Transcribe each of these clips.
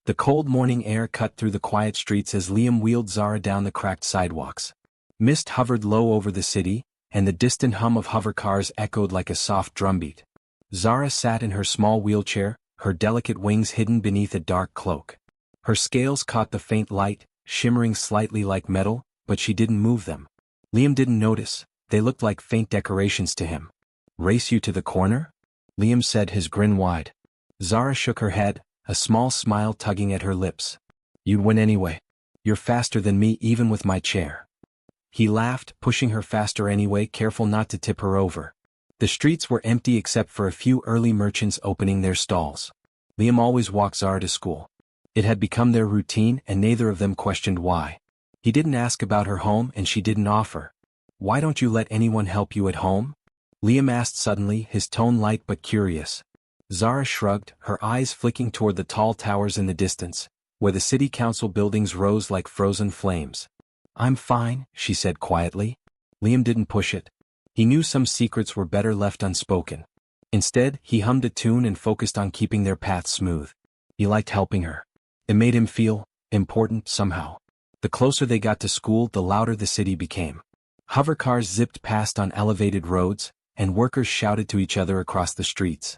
The cold morning air cut through the quiet streets as Liam wheeled Zara down the cracked sidewalks. Mist hovered low over the city, and the distant hum of hover cars echoed like a soft drumbeat. Zara sat in her small wheelchair, her delicate wings hidden beneath a dark cloak. Her scales caught the faint light, shimmering slightly like metal, but she didn't move them. Liam didn't notice, they looked like faint decorations to him. "Race you to the corner?" Liam said, his grin wide. Zara shook her head, a small smile tugging at her lips. "You'd win anyway. You're faster than me even with my chair." He laughed, pushing her faster anyway, careful not to tip her over. The streets were empty except for a few early merchants opening their stalls. Liam always walked Zara to school. It had become their routine and neither of them questioned why. He didn't ask about her home and she didn't offer. "Why don't you let anyone help you at home?" Liam asked suddenly, his tone light but curious. Zara shrugged, her eyes flicking toward the tall towers in the distance, where the city council buildings rose like frozen flames. "I'm fine," she said quietly. Liam didn't push it. He knew some secrets were better left unspoken. Instead, he hummed a tune and focused on keeping their paths smooth. He liked helping her. It made him feel important somehow. The closer they got to school, the louder the city became. Hovercars zipped past on elevated roads, and workers shouted to each other across the streets.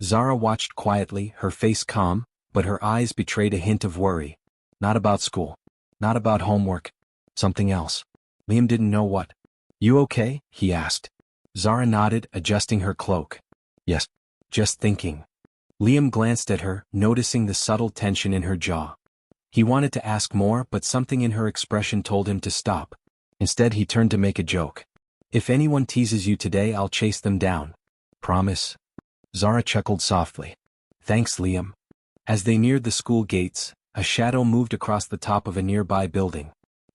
Zara watched quietly, her face calm, but her eyes betrayed a hint of worry. Not about school. Not about homework. Something else. Liam didn't know what. "You okay?" he asked. Zara nodded, adjusting her cloak. "Yes. Just thinking." Liam glanced at her, noticing the subtle tension in her jaw. He wanted to ask more, but something in her expression told him to stop. Instead, he turned to make a joke. "If anyone teases you today, I'll chase them down. Promise?" Zara chuckled softly. "Thanks, Liam." As they neared the school gates, a shadow moved across the top of a nearby building.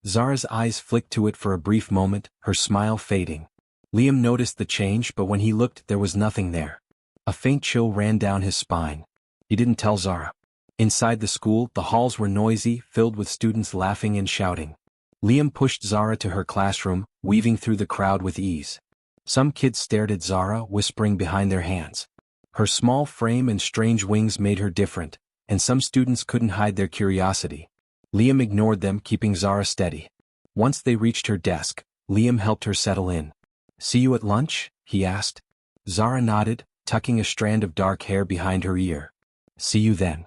Zara's eyes flicked to it for a brief moment, her smile fading. Liam noticed the change, but when he looked, there was nothing there. A faint chill ran down his spine. He didn't tell Zara. Inside the school, the halls were noisy, filled with students laughing and shouting. Liam pushed Zara to her classroom, weaving through the crowd with ease. Some kids stared at Zara, whispering behind their hands. Her small frame and strange wings made her different, and some students couldn't hide their curiosity. Liam ignored them, keeping Zara steady. Once they reached her desk, Liam helped her settle in. "See you at lunch?" he asked. Zara nodded, tucking a strand of dark hair behind her ear. "See you then."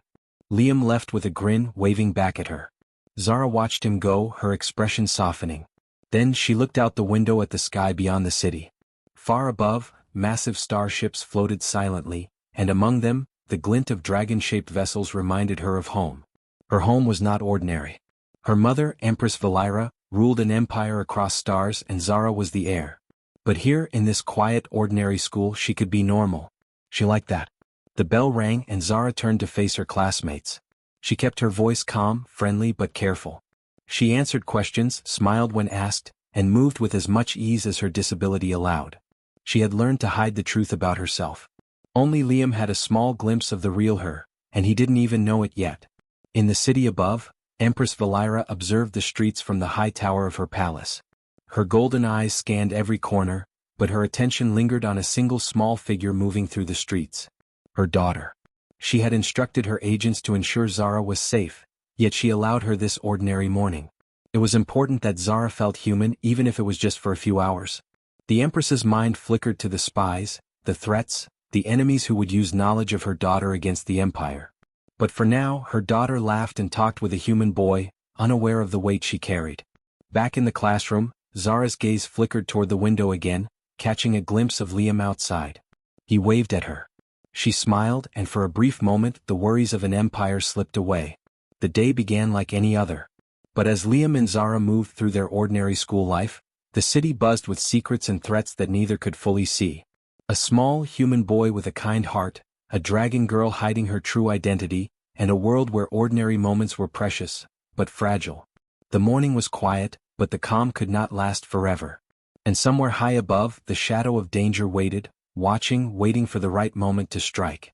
Liam left with a grin, waving back at her. Zara watched him go, her expression softening. Then she looked out the window at the sky beyond the city. Far above, massive starships floated silently, and among them, the glint of dragon-shaped vessels reminded her of home. Her home was not ordinary. Her mother, Empress Valira, ruled an empire across stars and Zara was the heir. But here, in this quiet, ordinary school, she could be normal. She liked that. The bell rang and Zara turned to face her classmates. She kept her voice calm, friendly but careful. She answered questions, smiled when asked, and moved with as much ease as her disability allowed. She had learned to hide the truth about herself. Only Liam had a small glimpse of the real her, and he didn't even know it yet. In the city above, Empress Valira observed the streets from the high tower of her palace. Her golden eyes scanned every corner, but her attention lingered on a single small figure moving through the streets. Her daughter. She had instructed her agents to ensure Zara was safe, yet she allowed her this ordinary morning. It was important that Zara felt human even if it was just for a few hours. The Empress's mind flickered to the spies, the threats, the enemies who would use knowledge of her daughter against the Empire. But for now, her daughter laughed and talked with a human boy, unaware of the weight she carried. Back in the classroom, Zara's gaze flickered toward the window again, catching a glimpse of Liam outside. He waved at her. She smiled, and for a brief moment, the worries of an empire slipped away. The day began like any other. But as Liam and Zara moved through their ordinary school life, the city buzzed with secrets and threats that neither could fully see. A small, human boy with a kind heart, a dragon girl hiding her true identity, and a world where ordinary moments were precious, but fragile. The morning was quiet, but the calm could not last forever. And somewhere high above, the shadow of danger waited, waiting for the right moment to strike.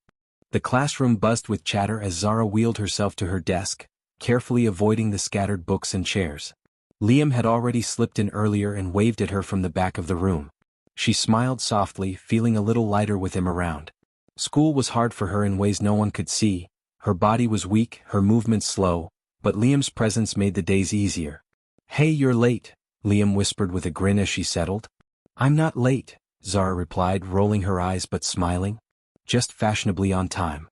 The classroom buzzed with chatter as Zara wheeled herself to her desk, carefully avoiding the scattered books and chairs. Liam had already slipped in earlier and waved at her from the back of the room. She smiled softly, feeling a little lighter with him around. School was hard for her in ways no one could see. Her body was weak, her movements slow, but Liam's presence made the days easier. "Hey, you're late," Liam whispered with a grin as she settled. "I'm not late," Zara replied, rolling her eyes but smiling. "Just fashionably on time."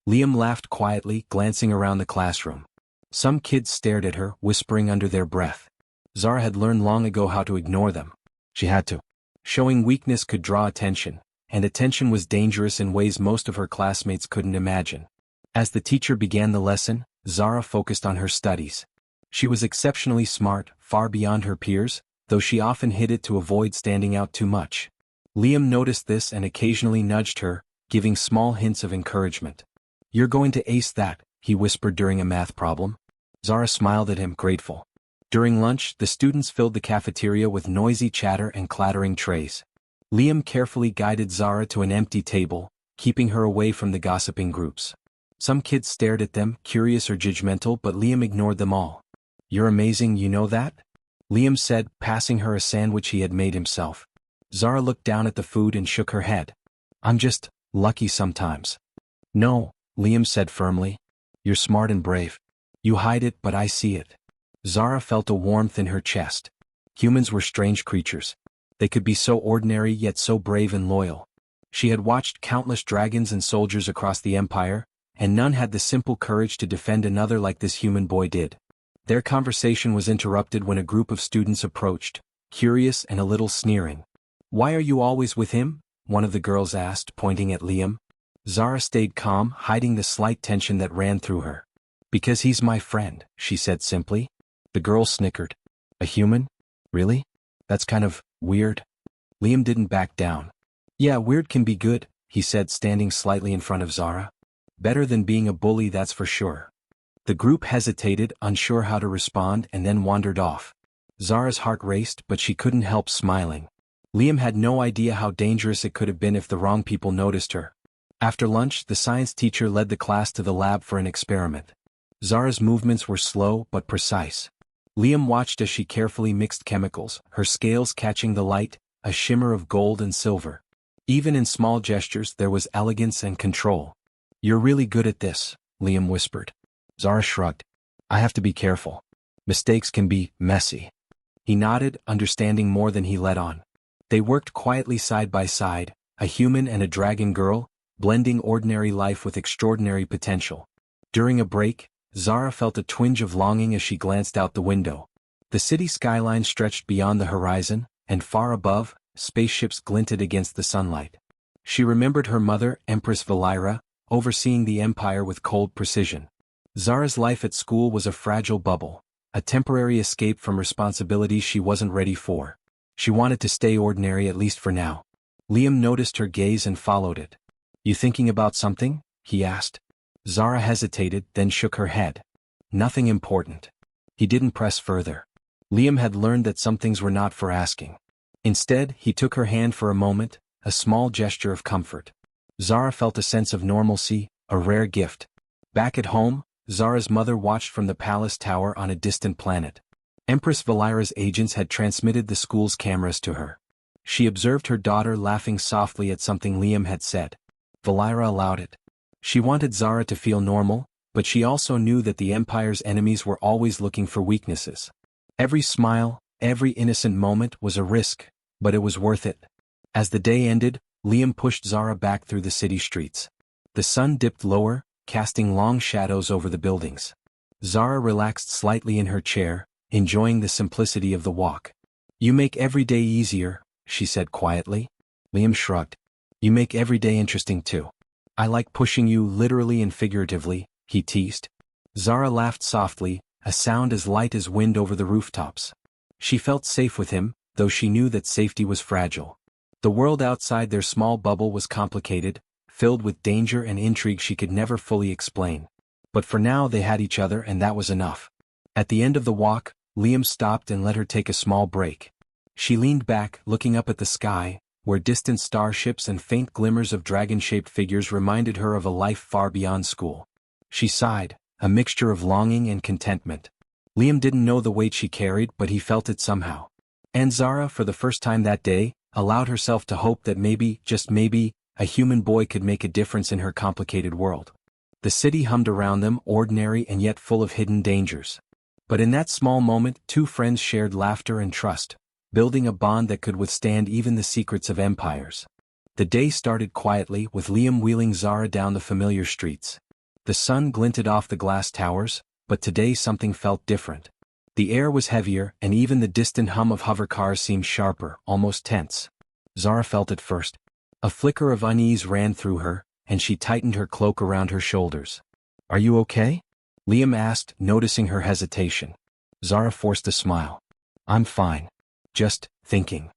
Liam laughed quietly, glancing around the classroom. Some kids stared at her, whispering under their breath. Zara had learned long ago how to ignore them. She had to. Showing weakness could draw attention, and attention was dangerous in ways most of her classmates couldn't imagine. As the teacher began the lesson, Zara focused on her studies. She was exceptionally smart, far beyond her peers, though she often hid it to avoid standing out too much. Liam noticed this and occasionally nudged her, giving small hints of encouragement. "You're going to ace that," he whispered during a math problem. Zara smiled at him, grateful. During lunch, the students filled the cafeteria with noisy chatter and clattering trays. Liam carefully guided Zara to an empty table, keeping her away from the gossiping groups. Some kids stared at them, curious or judgmental, but Liam ignored them all. "You're amazing, you know that?" Liam said, passing her a sandwich he had made himself. Zara looked down at the food and shook her head. "I'm just lucky sometimes." "No," Liam said firmly. "You're smart and brave. You hide it, but I see it." Zara felt a warmth in her chest. Humans were strange creatures. They could be so ordinary yet so brave and loyal. She had watched countless dragons and soldiers across the empire, and none had the simple courage to defend another like this human boy did. Their conversation was interrupted when a group of students approached, curious and a little sneering. "Why are you always with him?" one of the girls asked, pointing at Liam. Zara stayed calm, hiding the slight tension that ran through her. "Because he's my friend," she said simply. The girl snickered. "A human? Really? That's kind of weird." Liam didn't back down. "Yeah, weird can be good," he said, standing slightly in front of Zara. "Better than being a bully, that's for sure." The group hesitated, unsure how to respond, and then wandered off. Zara's heart raced, but she couldn't help smiling. Liam had no idea how dangerous it could have been if the wrong people noticed her. After lunch, the science teacher led the class to the lab for an experiment. Zara's movements were slow but precise. Liam watched as she carefully mixed chemicals, her scales catching the light, a shimmer of gold and silver. Even in small gestures there was elegance and control. "You're really good at this," Liam whispered. Zara shrugged. "I have to be careful. Mistakes can be messy." He nodded, understanding more than he let on. They worked quietly side by side, a human and a dragon girl, blending ordinary life with extraordinary potential. During a break, Zara felt a twinge of longing as she glanced out the window. The city skyline stretched beyond the horizon, and far above, spaceships glinted against the sunlight. She remembered her mother, Empress Valira, overseeing the empire with cold precision. Zara's life at school was a fragile bubble, a temporary escape from responsibilities she wasn't ready for. She wanted to stay ordinary, at least for now. Liam noticed her gaze and followed it. "You thinking about something?" he asked. Zara hesitated, then shook her head. "Nothing important." He didn't press further. Liam had learned that some things were not for asking. Instead, he took her hand for a moment, a small gesture of comfort. Zara felt a sense of normalcy, a rare gift. Back at home, Zara's mother watched from the palace tower on a distant planet. Empress Valira's agents had transmitted the school's cameras to her. She observed her daughter laughing softly at something Liam had said. Valira allowed it. She wanted Zara to feel normal, but she also knew that the Empire's enemies were always looking for weaknesses. Every smile, every innocent moment was a risk, but it was worth it. As the day ended, Liam pushed Zara back through the city streets. The sun dipped lower, casting long shadows over the buildings. Zara relaxed slightly in her chair, enjoying the simplicity of the walk. "You make every day easier," she said quietly. Liam shrugged. "You make every day interesting too." "I like pushing you literally and figuratively," he teased. Zara laughed softly, a sound as light as wind over the rooftops. She felt safe with him, though she knew that safety was fragile. The world outside their small bubble was complicated, filled with danger and intrigue she could never fully explain. But for now they had each other, and that was enough. At the end of the walk, Liam stopped and let her take a small break. She leaned back, looking up at the sky, where distant starships and faint glimmers of dragon-shaped figures reminded her of a life far beyond school. She sighed, a mixture of longing and contentment. Liam didn't know the weight she carried, but he felt it somehow. And Zara, for the first time that day, allowed herself to hope that maybe, just maybe, a human boy could make a difference in her complicated world. The city hummed around them, ordinary and yet full of hidden dangers. But in that small moment, two friends shared laughter and trust, building a bond that could withstand even the secrets of empires. The day started quietly, with Liam wheeling Zara down the familiar streets. The sun glinted off the glass towers, but today something felt different. The air was heavier, and even the distant hum of hover cars seemed sharper, almost tense. Zara felt it first. A flicker of unease ran through her, and she tightened her cloak around her shoulders. "Are you okay?" Liam asked, noticing her hesitation. Zara forced a smile. "I'm fine. Just thinking."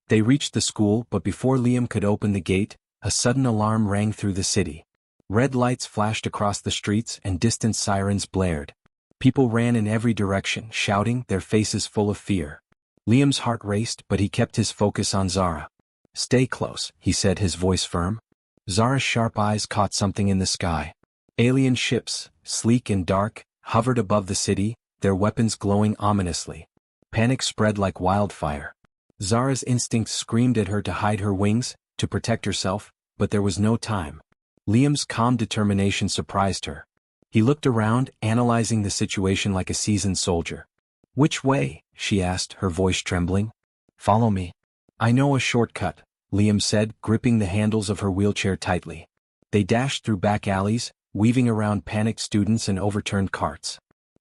They reached the school, but before Liam could open the gate, a sudden alarm rang through the city. Red lights flashed across the streets and distant sirens blared. People ran in every direction, shouting, their faces full of fear. Liam's heart raced, but he kept his focus on Zara. "Stay close," he said, his voice firm. Zara's sharp eyes caught something in the sky. Alien ships, sleek and dark, hovered above the city, their weapons glowing ominously. Panic spread like wildfire. Zara's instincts screamed at her to hide her wings, to protect herself, but there was no time. Liam's calm determination surprised her. He looked around, analyzing the situation like a seasoned soldier. "Which way?" she asked, her voice trembling. "Follow me." "I know a shortcut," Liam said, gripping the handles of her wheelchair tightly. They dashed through back alleys, weaving around panicked students and overturned carts.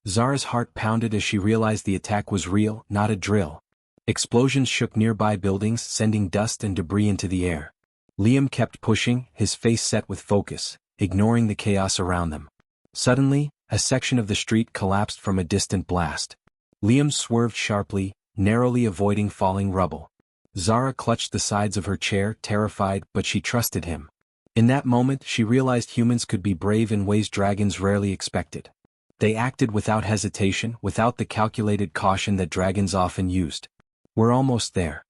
Zara's heart pounded as she realized the attack was real, not a drill. Explosions shook nearby buildings, sending dust and debris into the air. Liam kept pushing, his face set with focus, ignoring the chaos around them. Suddenly, a section of the street collapsed from a distant blast. Liam swerved sharply, narrowly avoiding falling rubble. Zara clutched the sides of her chair, terrified, but she trusted him. In that moment, she realized humans could be brave in ways dragons rarely expected. They acted without hesitation, without the calculated caution that dragons often used. "We're almost there,"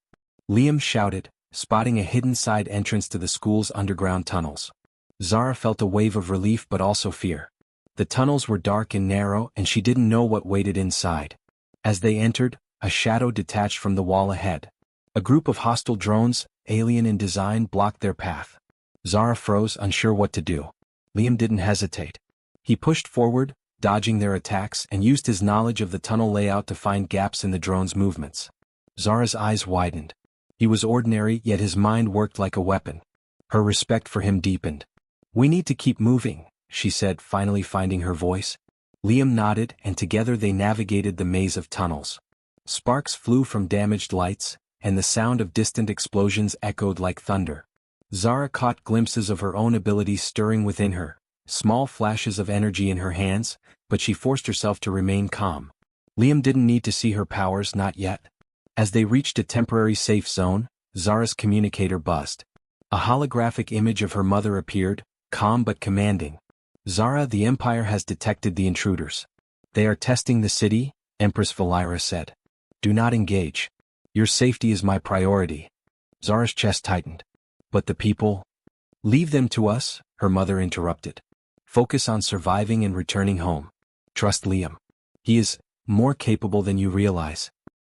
Liam shouted, spotting a hidden side entrance to the school's underground tunnels. Zara felt a wave of relief but also fear. The tunnels were dark and narrow, and she didn't know what waited inside. As they entered, a shadow detached from the wall ahead. A group of hostile drones, alien in design, blocked their path. Zara froze, unsure what to do. Liam didn't hesitate. He pushed forward, dodging their attacks, and used his knowledge of the tunnel layout to find gaps in the drone's movements. Zara's eyes widened. He was ordinary, yet his mind worked like a weapon. Her respect for him deepened. "We need to keep moving," she said, finally finding her voice. Liam nodded, and together they navigated the maze of tunnels. Sparks flew from damaged lights, and the sound of distant explosions echoed like thunder. Zara caught glimpses of her own abilities stirring within her, small flashes of energy in her hands, but she forced herself to remain calm. Liam didn't need to see her powers, not yet. As they reached a temporary safe zone, Zara's communicator buzzed. A holographic image of her mother appeared, calm but commanding. "Zara, the Empire has detected the intruders. They are testing the city," Empress Valira said. "Do not engage. Your safety is my priority." Zara's chest tightened. "But the people?" "Leave them to us," her mother interrupted. "Focus on surviving and returning home. Trust Liam. He is more capable than you realize."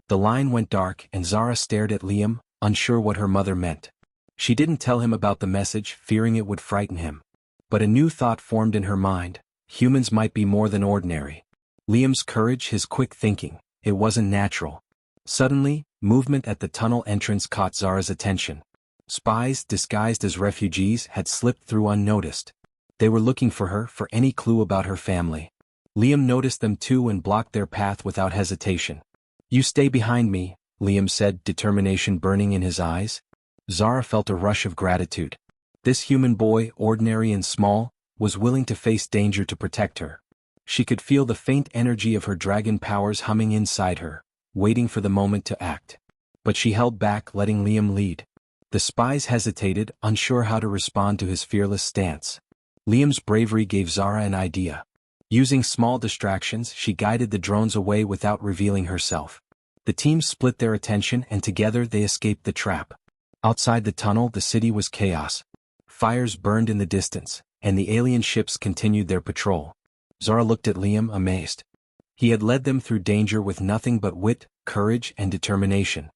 The line went dark, and Zara stared at Liam, unsure what her mother meant. She didn't tell him about the message, fearing it would frighten him. But a new thought formed in her mind: humans might be more than ordinary. Liam's courage, his quick thinking, it wasn't natural. Suddenly, movement at the tunnel entrance caught Zara's attention. Spies, disguised as refugees, had slipped through unnoticed. They were looking for her, for any clue about her family. Liam noticed them too and blocked their path without hesitation. "You stay behind me," Liam said, determination burning in his eyes. Zara felt a rush of gratitude. This human boy, ordinary and small, was willing to face danger to protect her. She could feel the faint energy of her dragon powers humming inside her, waiting for the moment to act. But she held back, letting Liam lead. The spies hesitated, unsure how to respond to his fearless stance. Liam's bravery gave Zara an idea. Using small distractions, she guided the drones away without revealing herself. The team split their attention, and together they escaped the trap. Outside the tunnel, the city was chaos. Fires burned in the distance, and the alien ships continued their patrol. Zara looked at Liam, amazed. He had led them through danger with nothing but wit, courage, and determination.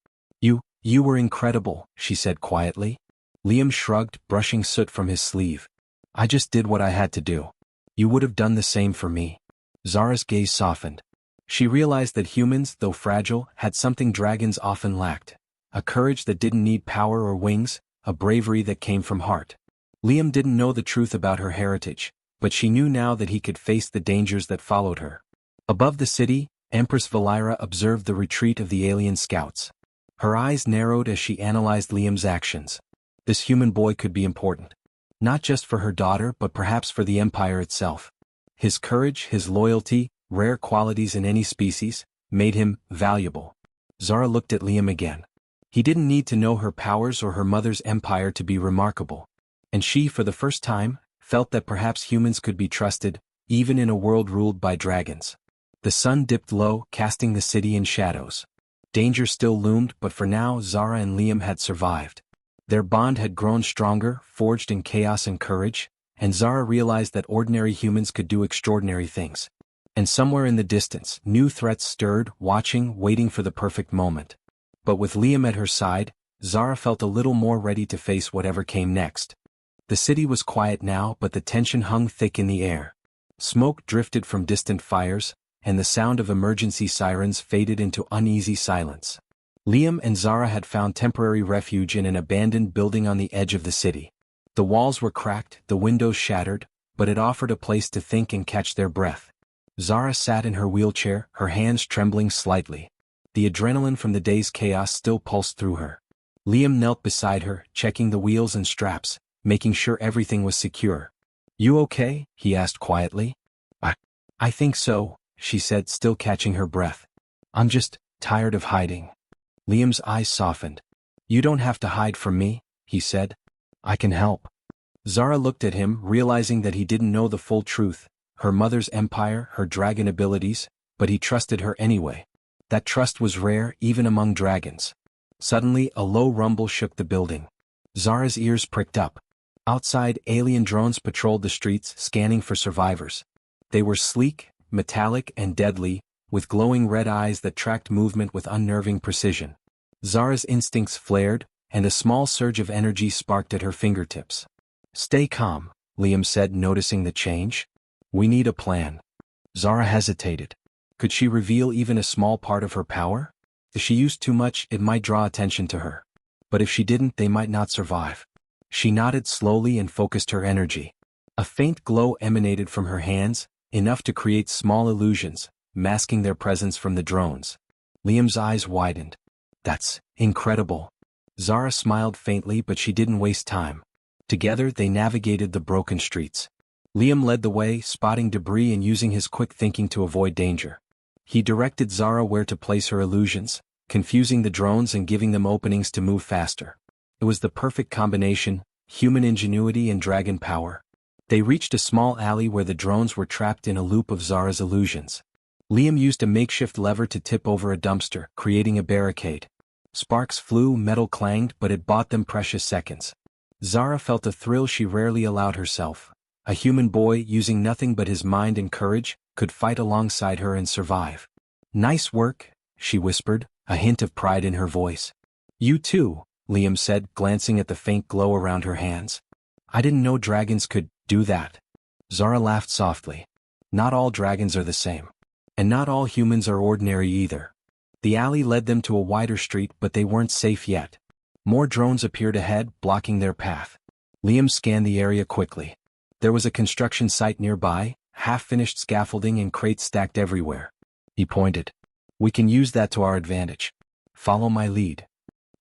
You were incredible," she said quietly. Liam shrugged, brushing soot from his sleeve. "I just did what I had to do." You would have done the same for me. Zara's gaze softened. She realized that humans, though fragile, had something dragons often lacked. A courage that didn't need power or wings, a bravery that came from heart. Liam didn't know the truth about her heritage, but she knew now that he could face the dangers that followed her. Above the city, Empress Valira observed the retreat of the alien scouts. Her eyes narrowed as she analyzed Liam's actions. This human boy could be important. Not just for her daughter but perhaps for the Empire itself. His courage, his loyalty, rare qualities in any species, made him valuable. Zara looked at Liam again. He didn't need to know her powers or her mother's empire to be remarkable. And she, for the first time, felt that perhaps humans could be trusted, even in a world ruled by dragons. The sun dipped low, casting the city in shadows. Danger still loomed, but for now Zara and Liam had survived. Their bond had grown stronger, forged in chaos and courage, and Zara realized that ordinary humans could do extraordinary things. And somewhere in the distance, new threats stirred, watching, waiting for the perfect moment. But with Liam at her side, Zara felt a little more ready to face whatever came next. The city was quiet now, but the tension hung thick in the air. Smoke drifted from distant fires, and the sound of emergency sirens faded into uneasy silence. Liam and Zara had found temporary refuge in an abandoned building on the edge of the city. The walls were cracked, the windows shattered, but it offered a place to think and catch their breath. Zara sat in her wheelchair, her hands trembling slightly. The adrenaline from the day's chaos still pulsed through her. Liam knelt beside her, checking the wheels and straps, making sure everything was secure. "You okay?" he asked quietly. I think so," she said, still catching her breath. "I'm just tired of hiding." Liam's eyes softened. "You don't have to hide from me," he said. "I can help." Zara looked at him, realizing that he didn't know the full truth, her mother's empire, her dragon abilities, but he trusted her anyway. That trust was rare, even among dragons. Suddenly, a low rumble shook the building. Zara's ears pricked up. Outside, alien drones patrolled the streets, scanning for survivors. They were sleek, metallic, and deadly, with glowing red eyes that tracked movement with unnerving precision. Zara's instincts flared, and a small surge of energy sparked at her fingertips. "Stay calm," Liam said, noticing the change. "We need a plan." Zara hesitated. Could she reveal even a small part of her power? If she used too much, it might draw attention to her. But if she didn't, they might not survive. She nodded slowly and focused her energy. A faint glow emanated from her hands, enough to create small illusions, masking their presence from the drones. Liam's eyes widened. "That's incredible." Zara smiled faintly, but she didn't waste time. Together they navigated the broken streets. Liam led the way, spotting debris and using his quick thinking to avoid danger. He directed Zara where to place her illusions, confusing the drones and giving them openings to move faster. It was the perfect combination, human ingenuity and dragon power. They reached a small alley where the drones were trapped in a loop of Zara's illusions. Liam used a makeshift lever to tip over a dumpster, creating a barricade. Sparks flew, metal clanged, but it bought them precious seconds. Zara felt a thrill she rarely allowed herself. A human boy, using nothing but his mind and courage, could fight alongside her and survive. "Nice work," she whispered, a hint of pride in her voice. "You too," Liam said, glancing at the faint glow around her hands. "I didn't know dragons could do that." Zara laughed softly. "Not all dragons are the same. And not all humans are ordinary either." The alley led them to a wider street, but they weren't safe yet. More drones appeared ahead, blocking their path. Liam scanned the area quickly. There was a construction site nearby, half-finished scaffolding and crates stacked everywhere. He pointed. "We can use that to our advantage. Follow my lead."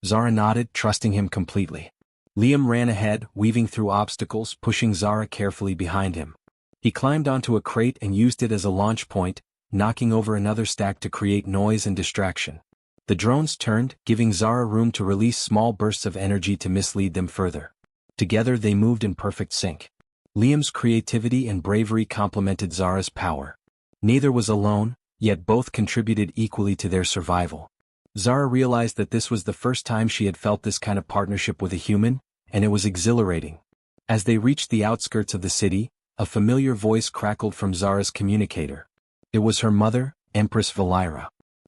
Zara nodded, trusting him completely. Liam ran ahead, weaving through obstacles, pushing Zara carefully behind him. He climbed onto a crate and used it as a launch point, knocking over another stack to create noise and distraction. The drones turned, giving Zara room to release small bursts of energy to mislead them further. Together they moved in perfect sync. Liam's creativity and bravery complemented Zara's power. Neither was alone, yet both contributed equally to their survival. Zara realized that this was the first time she had felt this kind of partnership with a human, and it was exhilarating. As they reached the outskirts of the city, a familiar voice crackled from Zara's communicator. It was her mother, Empress Valira.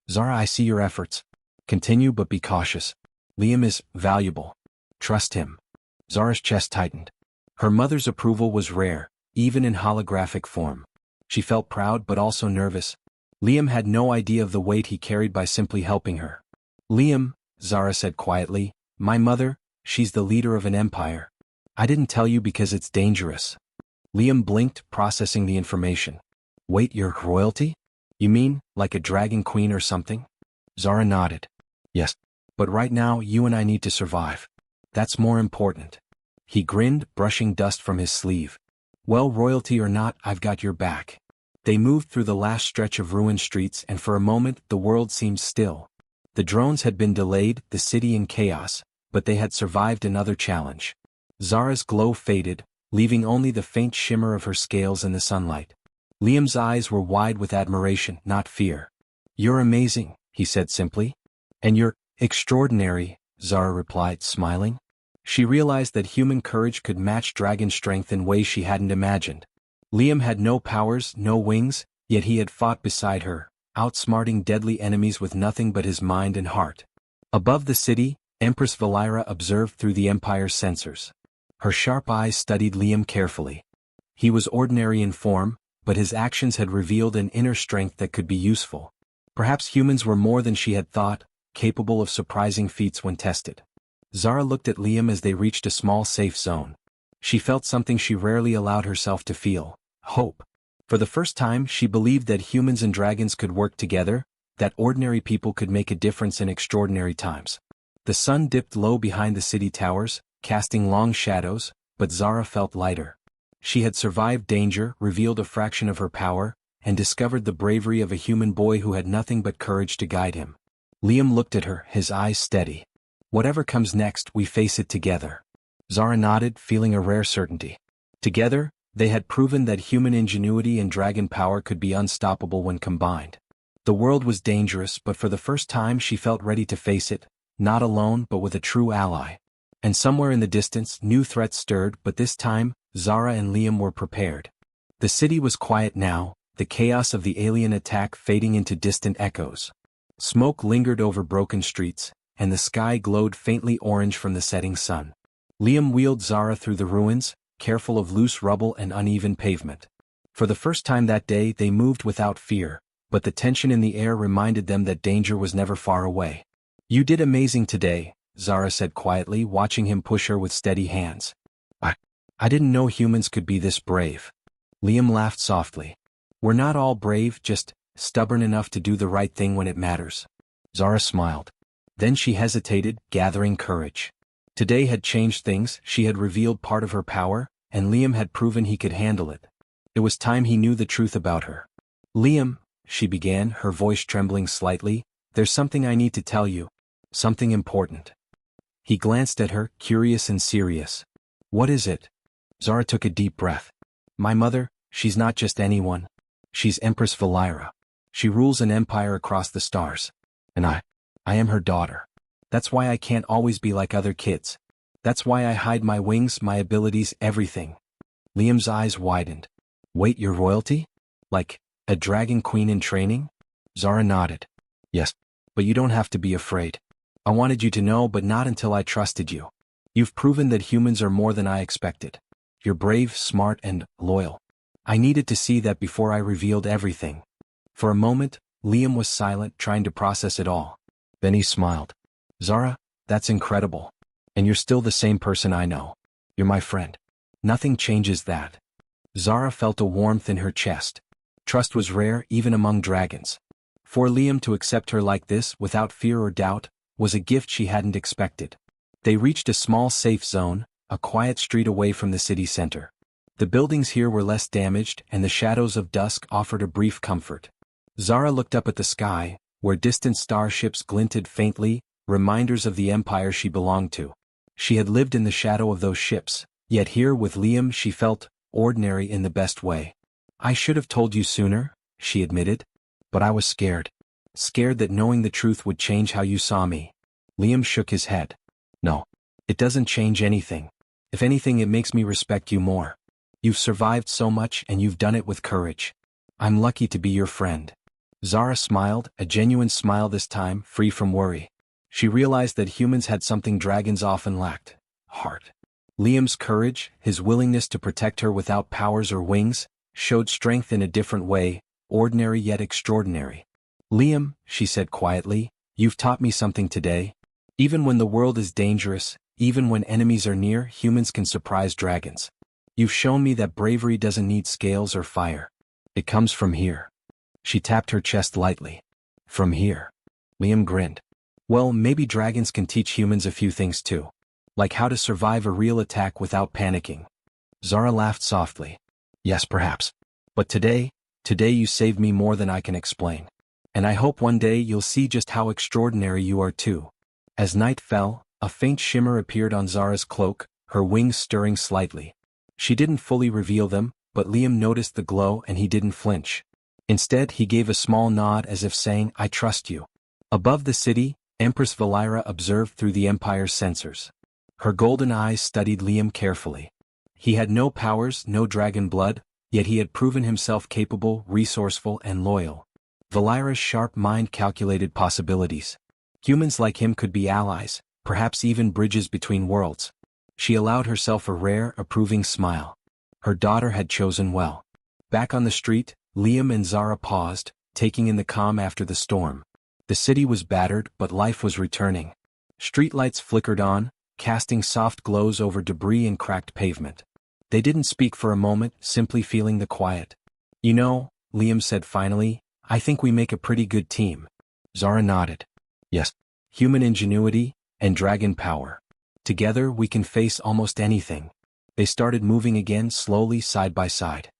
"Zara, I see your efforts. Continue, but be cautious. Liam is valuable. Trust him." Zara's chest tightened. Her mother's approval was rare, even in holographic form. She felt proud but also nervous. Liam had no idea of the weight he carried by simply helping her. "Liam," Zara said quietly, "my mother, she's the leader of an empire. I didn't tell you because it's dangerous." Liam blinked, processing the information. "Wait, you're royalty? You mean, like a dragon queen or something?" Zara nodded. "Yes. But right now you and I need to survive. That's more important." He grinned, brushing dust from his sleeve. "Well, royalty or not, I've got your back." They moved through the last stretch of ruined streets and for a moment the world seemed still. The drones had been delayed, the city in chaos, but they had survived another challenge. Zara's glow faded, leaving only the faint shimmer of her scales in the sunlight. Liam's eyes were wide with admiration, not fear. "You're amazing," he said simply. "And you're extraordinary," Zara replied, smiling. She realized that human courage could match dragon strength in ways she hadn't imagined. Liam had no powers, no wings, yet he had fought beside her, outsmarting deadly enemies with nothing but his mind and heart. Above the city, Empress Valira observed through the Empire's sensors. Her sharp eyes studied Liam carefully. He was ordinary in form, but his actions had revealed an inner strength that could be useful. Perhaps humans were more than she had thought, capable of surprising feats when tested. Zara looked at Liam as they reached a small safe zone. She felt something she rarely allowed herself to feel: hope. For the first time she believed that humans and dragons could work together, that ordinary people could make a difference in extraordinary times. The sun dipped low behind the city towers, casting long shadows, but Zara felt lighter. She had survived danger, revealed a fraction of her power, and discovered the bravery of a human boy who had nothing but courage to guide him. Liam looked at her, his eyes steady. "Whatever comes next, we face it together." Zara nodded, feeling a rare certainty. Together, they had proven that human ingenuity and dragon power could be unstoppable when combined. The world was dangerous, but for the first time she felt ready to face it, not alone but with a true ally. And somewhere in the distance, new threats stirred, but this time, Zara and Liam were prepared. The city was quiet now, the chaos of the alien attack fading into distant echoes. Smoke lingered over broken streets, and the sky glowed faintly orange from the setting sun. Liam wheeled Zara through the ruins, careful of loose rubble and uneven pavement. For the first time that day they moved without fear, but the tension in the air reminded them that danger was never far away. "You did amazing today," Zara said quietly, watching him push her with steady hands. I didn't know humans could be this brave." Liam laughed softly. "We're not all brave, just stubborn enough to do the right thing when it matters." Zara smiled. Then she hesitated, gathering courage. Today had changed things, she had revealed part of her power, and Liam had proven he could handle it. It was time he knew the truth about her. "Liam," she began, her voice trembling slightly, "there's something I need to tell you. Something important." He glanced at her, curious and serious. "What is it?" Zara took a deep breath. "My mother, she's not just anyone. She's Empress Valira. She rules an empire across the stars. And I am her daughter. That's why I can't always be like other kids. That's why I hide my wings, my abilities, everything." Liam's eyes widened. "Wait, you're royalty? Like a dragon queen in training?" Zara nodded. "Yes, but you don't have to be afraid. I wanted you to know, but not until I trusted you. You've proven that humans are more than I expected. You're brave, smart, and loyal. I needed to see that before I revealed everything." For a moment, Liam was silent, trying to process it all. Then he smiled. "Zara, that's incredible. And you're still the same person I know. You're my friend. Nothing changes that." Zara felt a warmth in her chest. Trust was rare, even among dragons. For Liam to accept her like this, without fear or doubt, was a gift she hadn't expected. They reached a small safe zone, a quiet street away from the city center. The buildings here were less damaged, and the shadows of dusk offered a brief comfort. Zara looked up at the sky, where distant starships glinted faintly, reminders of the empire she belonged to. She had lived in the shadow of those ships, yet here with Liam she felt ordinary in the best way. "I should have told you sooner," she admitted. "But I was scared. Scared that knowing the truth would change how you saw me." Liam shook his head. "No. It doesn't change anything. If anything, it makes me respect you more. You've survived so much and you've done it with courage. I'm lucky to be your friend." Zara smiled, a genuine smile this time, free from worry. She realized that humans had something dragons often lacked: heart. Liam's courage, his willingness to protect her without powers or wings, showed strength in a different way, ordinary yet extraordinary. "Liam," she said quietly, "you've taught me something today. Even when the world is dangerous, even when enemies are near, humans can surprise dragons. You've shown me that bravery doesn't need scales or fire. It comes from here." She tapped her chest lightly. "From here." Liam grinned. "Well, maybe dragons can teach humans a few things too. Like how to survive a real attack without panicking." Zara laughed softly. "Yes, perhaps. But today you saved me more than I can explain. And I hope one day you'll see just how extraordinary you are too." As night fell, a faint shimmer appeared on Zara's cloak, her wings stirring slightly. She didn't fully reveal them, but Liam noticed the glow and he didn't flinch. Instead, he gave a small nod as if saying, "I trust you." Above the city, Empress Valira observed through the Empire's sensors. Her golden eyes studied Liam carefully. He had no powers, no dragon blood, yet he had proven himself capable, resourceful, and loyal. Valira's sharp mind calculated possibilities. Humans like him could be allies, perhaps even bridges between worlds. She allowed herself a rare, approving smile. Her daughter had chosen well. Back on the street, Liam and Zara paused, taking in the calm after the storm. The city was battered, but life was returning. Streetlights flickered on, casting soft glows over debris and cracked pavement. They didn't speak for a moment, simply feeling the quiet. "You know," Liam said finally, "I think we make a pretty good team." Zara nodded. "Yes. Human ingenuity and dragon power. Together we can face almost anything." They started moving again, slowly, side by side.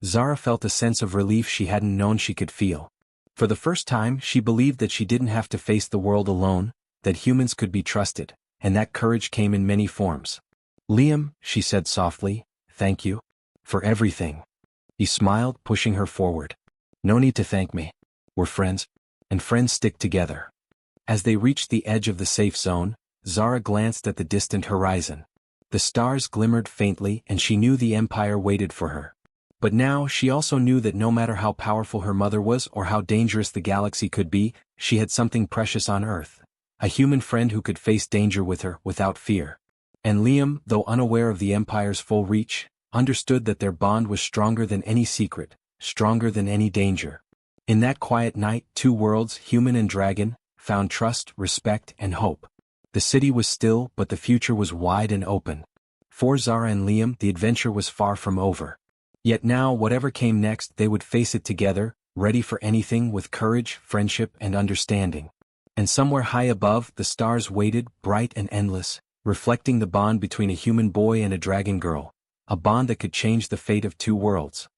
Zara felt a sense of relief she hadn't known she could feel. For the first time, she believed that she didn't have to face the world alone, that humans could be trusted, and that courage came in many forms. "Liam," she said softly, "thank you. For everything." He smiled, pushing her forward. "No need to thank me. We're friends, and friends stick together." As they reached the edge of the safe zone, Zara glanced at the distant horizon. The stars glimmered faintly and she knew the Empire waited for her. But now she also knew that no matter how powerful her mother was or how dangerous the galaxy could be, she had something precious on Earth. A human friend who could face danger with her without fear. And Liam, though unaware of the Empire's full reach, understood that their bond was stronger than any secret, stronger than any danger. In that quiet night, two worlds, human and dragon, found trust, respect, and hope. The city was still, but the future was wide and open. For Zara and Liam, the adventure was far from over. Yet now, whatever came next, they would face it together, ready for anything with courage, friendship, and understanding. And somewhere high above, the stars waited, bright and endless, reflecting the bond between a human boy and a dragon girl, a bond that could change the fate of two worlds.